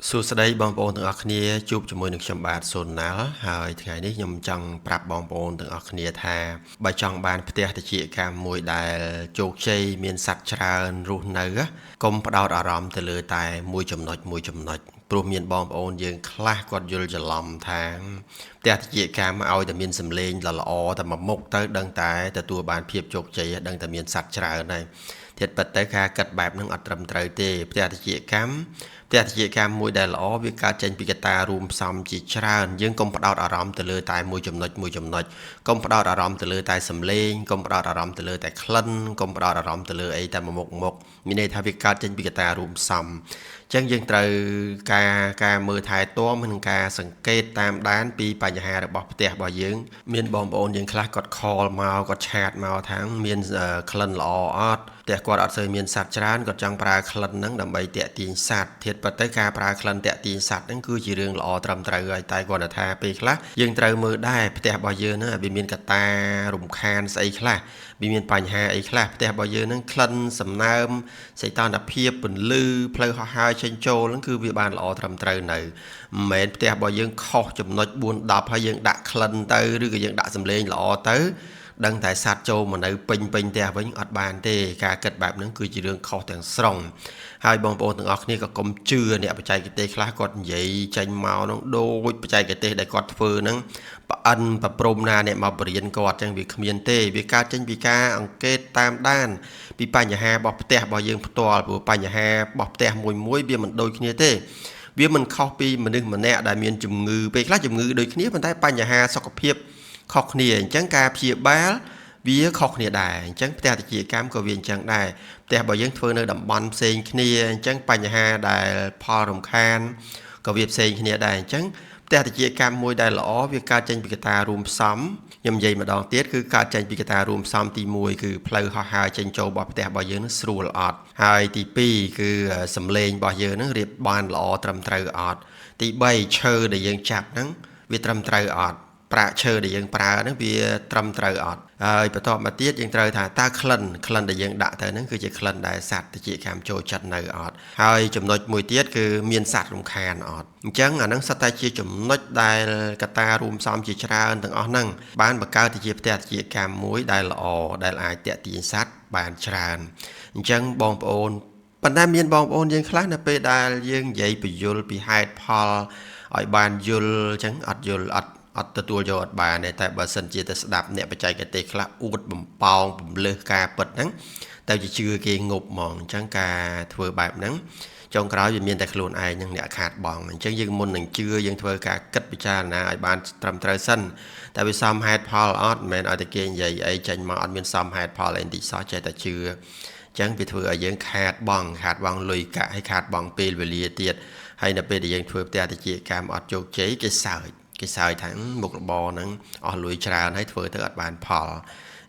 សួស្តីបងប្អូនទាំងអស់គ្នាជួបជាមួយនឹងខ្ញុំបាទសូណាល់ហើយថ្ងៃនេះខ្ញុំចង់ប្រាប់បងប្អូនទាំងអស់គ្នាថាបើចង់បានផ្ទះតិចកម្មមួយដែលជោគជ័យមានសត្វច្រើនរស់នៅកុំផ្ដោតអារម្មណ៍ទៅលើតែមួយចំណុចព្រោះមានបងប្អូនយើងខ្លះគាត់យល់ច្រឡំថាផ្ទះតិចកម្មឲ្យតែមានសម្លេងល្អតែមួយមុខទៅដឹងតែទទួលបានភាពជោគជ័យដឹងតែមានសត្វច្រើនហើយធៀបពិតទៅការគិតបែបហ្នឹងអត់ត្រឹមត្រូវទេផ្ទះតិចកម្មមួយដែលល្អវាកើតចេញពីកត្តារួមផ្សំជាច្រើនយើងកុំផ្ដោតអារម្មណ៍ទៅលើតែមួយចំណុចកុំផ្ដោតអារម្មណ៍ទៅលើតែសម្លេងកុំផ្ដោតអារម្មណ៍ទៅលើតែក្លិនកុំផ្ដោតអារម្មណ៍ទៅលើអីតែមួយមុខមានន័យថាវាកើតចេញពីកត្តារួមផ្សំអញ្ចឹងយើងត្រូវការមើលថែទាំនិងការសង្កេតតាមដានពីបញ្ហារបស់ផ្ទះរបស់យើងមានបងប្អូនយើងខ្លះគាត់ខលមកគាត់ឆាតមកថាមានក្លិនល្អអត់ផ្ទះគាត់អត់សូវមានសត្វច្រើនគាត់ចង់ប្រើក្លិនហ្នឹងដើម្បីតាក់ទាញសត្វធៀបពិតទៅការប្រើក្លិនតាក់ទាញសត្វហ្នឹងគឺជារឿងល្អត្រឹមត្រូវហើយតែគាត់ថាពេលខ្លះយើងត្រូវមើលដែរផ្ទះរបស់យើងហ្នឹងវាមានកត្តារំខានស្អីខ្លះវាមានបញ្ហាអីខ្លះផ្ទះរបស់យើងហ្នឹងក្លិនសំណើមសីតុណ្ហភាពពន្លឺផ្លូវហោះហើរចេញចូលហ្នឹងគឺវាបានល្អត្រឹមត្រូវនៅមិនមែនផ្ទះរបស់យើងខុសចំណុច4 10ហើយយើងដាក់ក្លិនទៅឬក៏យើងដាក់សម្លេងល្អទៅដឹងតែសัตว์ចូលមកនៅពេញផ្ទះវិញអត់បានទេការគិតបែបហ្នឹងគឺជារឿងខុសទាំងស្រុងហើយបងប្អូនទាំងអស់គ្នាក៏កុំជឿអ្នកបច្ចេកទេសខ្លះគាត់និយាយចេញមកហ្នឹងដូចបច្ចេកទេសដែលគាត់ធ្វើហ្នឹងប្រអិនប្រព្រំណាអ្នកមកបរៀនគាត់ចឹងវាគ្មានទេវាកើតចេញពីការអង្កេតតាមដានពីបញ្ហារបស់ផ្ទះរបស់យើងផ្ទាល់ព្រោះបញ្ហារបស់ផ្ទះមួយវាមិនដូចគ្នាទេវាមិនខុសពីមនុស្សម្នាក់ដែលមានជំងឺពេលខ្លះជំងឺដូចគ្នាប៉ុន្តែបញ្ហាសុខភាពខុសគ្នាអញ្ចឹងការព្យាបាលវាខុសគ្នាដែរអញ្ចឹងផ្ទះតិចកម្មក៏វាអញ្ចឹងដែរផ្ទះរបស់យើងធ្វើនៅតំបន់ផ្សេងគ្នាអញ្ចឹងបញ្ហាដែលផលរំខានក៏វាផ្សេងគ្នាដែរអញ្ចឹងផ្ទះតិចកម្មមួយដែលល្អវាកើតចេញពីកត្តារួមផ្សំខ្ញុំនិយាយម្ដងទៀតគឺកើតចេញពីកត្តារួមផ្សំទី1គឺផ្លូវហោះហើរចេញចូលរបស់ផ្ទះរបស់យើងនឹងស្រួលអត់ហើយទី2គឺសំឡេងរបស់យើងនឹងរៀបបានល្អត្រឹមត្រូវអត់ទី3ឈើដែលយើងចាប់ហ្នឹងវាត្រឹមត្រូវអត់ប្រាក់ឈើដែលយើងប្រើហ្នឹងវាត្រឹមត្រូវអត់ហើយបន្ទាប់មកទៀតយើងត្រូវថាតើក្លិនដែលយើងដាក់ទៅហ្នឹងគឺជាក្លិនដែលសត្វតិចកម្មចូលចិត្តនៅអត់ហើយចំណុចមួយទៀតគឺមានសត្វរំខានអត់អញ្ចឹងអាហ្នឹងសិតតែជាចំណុចដែលកត្តារួមផ្សំជាច្រើនទាំងអស់ហ្នឹងបានបង្កើតទៅជាផ្ទះតិចកម្មមួយដែលល្អដែលអាចតាក់ទាញសត្វបានច្រើនអញ្ចឹងបងប្អូនប៉ុន្តែមានបងប្អូនយើងខ្លះនៅពេលដែលយើងនិយាយបញ្យលពីហេតុផលឲ្យបានយល់អញ្ចឹងអត់យល់អត់ទទួលយកអត់បានទេតែបើសិនជាទៅស្ដាប់អ្នកបច្ចេកទេសខ្លះអួតបំផោងពំលើសការពិតហ្នឹងតែជាជឿគេងប់ហ្មងអញ្ចឹងការធ្វើបែបហ្នឹងចុងក្រោយវាមានតែខ្លួនឯងនឹងអ្នកខាតបង់អញ្ចឹងយើងមុននឹងជឿយើងធ្វើការគិតពិចារណាឲ្យបានត្រឹមត្រូវសិនតែវាសមហេតុផលអត់មិនមែនឲ្យតែគេនិយាយអីចេញមកអត់មានសមហេតុផលអីបន្តិចសោះចេះតែជឿអញ្ចឹងវាធ្វើឲ្យយើងខាតបង់លុយកាក់ហើយខាតបង់ពេលវេលាទៀតហើយនៅពេលដែលយើងធ្វើផ្ទះតិចកម្មអត់ជោគជ័យគេសើចថាមុខរបរហ្នឹងអស់លុយច្រើនហើយធ្វើទៅអត់បានផល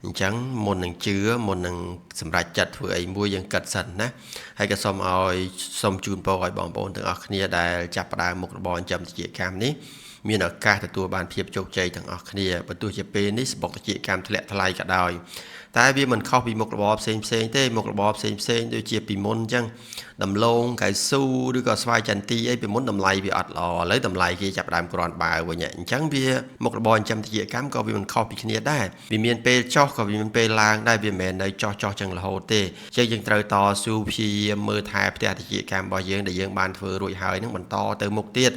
អញ្ចឹងមុននឹងជឿមុននឹងសម្រេចចិត្តធ្វើអីមួយយើងគិតសិនណាហើយក៏សូមជូនពរឲ្យបងប្អូនទាំងអស់គ្នាដែលចាប់ផ្ដើមមុខរបរចិញ្ចឹមតិចកម្មនេះមានឱកាសទទួលបានភាពជោគជ័យទាំងអស់គ្នាបើទោះជាពេលនេះសបុកតិចកម្មធ្លាក់ថ្លៃក៏ដោយតែវាមិនខុសពីមុខរបរផ្សេងទេមុខរបរផ្សេងដូចជាពីមុនអញ្ចឹងដំឡូងកៅស៊ូឬក៏ស្វាយចន្ទីអីពីមុនតម្លៃវាអត់ល្អឥឡូវតម្លៃគេចាប់ផ្ដើមក្រាន់បើវិញអញ្ចឹងវាមុខរបរចិញ្ចឹមតិចកម្មក៏វាមិនខុសពីគ្នាដែរវាមានពេលចុះក៏វាមានពេលឡើងដែរវាមិនមែននៅចុះចឹងរហូតទេអញ្ចឹងយើងត្រូវតស៊ូព្យាយាមមើលថែផ្ទះតិចកម្មរបស់យើងដែលយើងបានធ្វើរួចហើយនឹងបន្តទៅមុខទៀត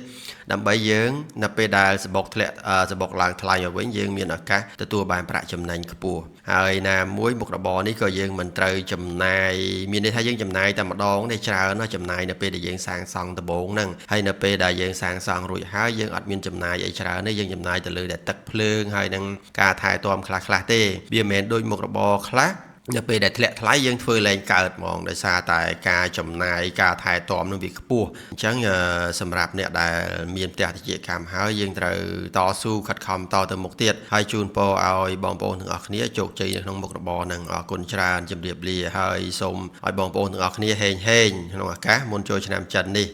ដើម្បីយើងនៅពេលដែលសបុកឡើងថ្លៃមកវិញយើងមានឱកាសទទួលបានប្រាក់ចំណេញខ្ពស់ហើយណាមួយមុខរបរនេះក៏យើងមិនត្រូវចំណាយមានន័យថាយើងចំណាយតែម្ដងទេច្រើនណាស់ចំណាយនៅពេលដែលយើងសាងសង់ដំបូងហ្នឹងហើយនៅពេលដែលយើងសាងសង់រួចហើយយើងអត់មានចំណាយអីច្រើនទេយើងចំណាយទៅលើតែទឹកភ្លើងហើយនឹងការថែទាំខ្លះទេវាមិនមែនដូចមុខរបរខ្លះនៅពេលដែលធ្លាក់ថ្លៃយើងធ្វើលែងកើតហ្មងដោយសារតែការចំណាយការថែទាំនឹងវាខ្ពស់អញ្ចឹងសម្រាប់អ្នកដែលមានផ្ទះតិចកម្មហើយយើងត្រូវតស៊ូខិតខំតទៅមុខទៀតហើយជូនពរឲ្យបងប្អូនទាំងអស់គ្នាជោគជ័យនៅក្នុងមុខរបរនឹងអរគុណច្រើនជម្រាបលាហើយសូមឲ្យបងប្អូនទាំងអស់គ្នាហេងក្នុងឱកាសមុនចូលឆ្នាំចិននេះ